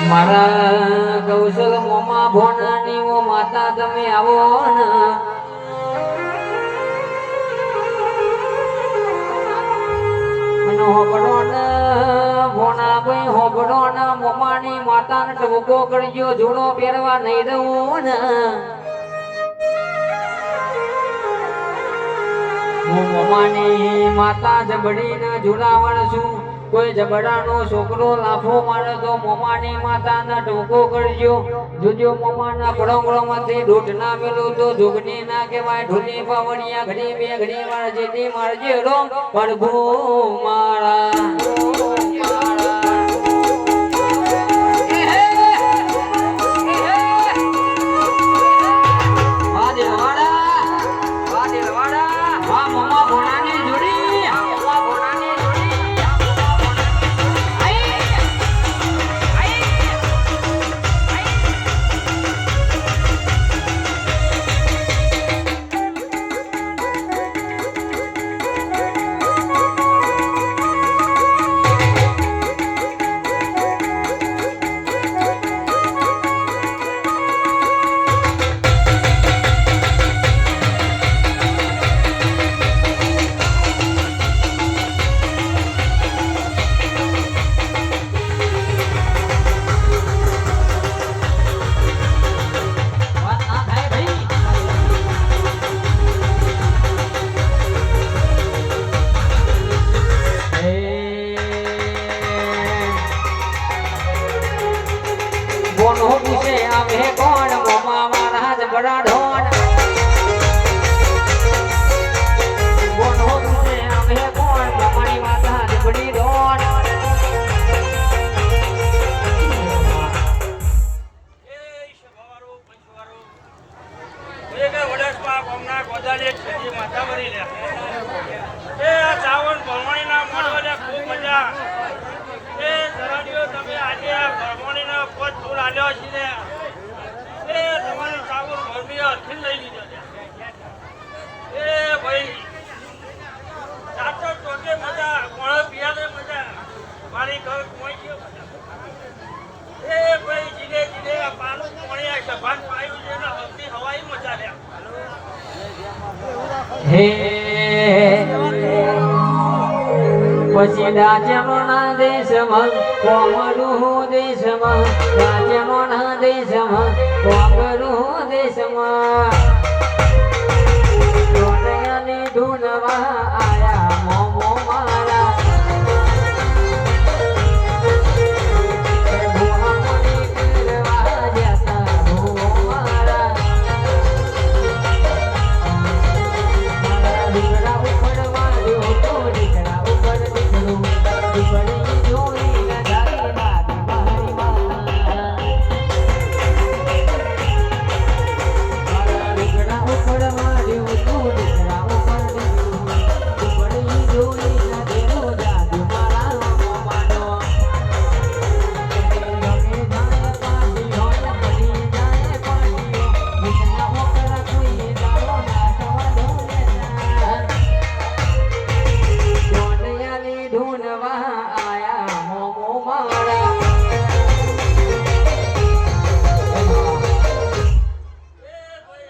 મારા કૌશલ મોમા ભોનાની ઓ માતા તમે આવો ને હોબડો ને ભોના ભાઈ હોબડો ને મોમાની માતાને ટબકો કરજો જોડો પહેરવા નહીં દઉં ને હું મોમાની માતા જબડીને જોડાવણ છું કોઈ જબડાનો છોકરો લાફો મારે તો મોમાની માતાને ટબકો કરજો જોજો મોમાના પડોંગળોમાંથી દૂધ ના મેલો તો જોગની ના કહેવાય ઢોલી પાવડિયા ઘડી બે ઘડી વાર જેથી મારજે રોમ પ્રભુ મારા बड़ा ढोन बोनो तुझे हमें कौन हमारी माता बड़ी ढोन ए शबारो पंचवारो ये के वडसमा कोमना गोदाले छजी माता भरी ले ए आ चावण ભરવાણી ના મળવાલે ખૂબ મજા એ ધરાડીઓ તમે આજે આ ભરવાણી ના પોત ફૂલ આલ્યો છે ને એ તમારે ચાવલ ભરમી અથી લઈ લીધો એ ભાઈ ચાચો ટોકે મજા કોણ પિયાલે મજા મારી ઘર કોઈ ગયો એ ભાઈ જીલે જીલે આ પાનું કોણી આ સભાન પાયું છે ને હવતી હવાઈ મજા લે હે પછી રાજ્યનો ના દેશમાં કોમરું દેશમાં રાજ્યનો ના દેશમાં કોમરું દેશમાં દુનિયાની ધૂનવા આયા મોમો મારા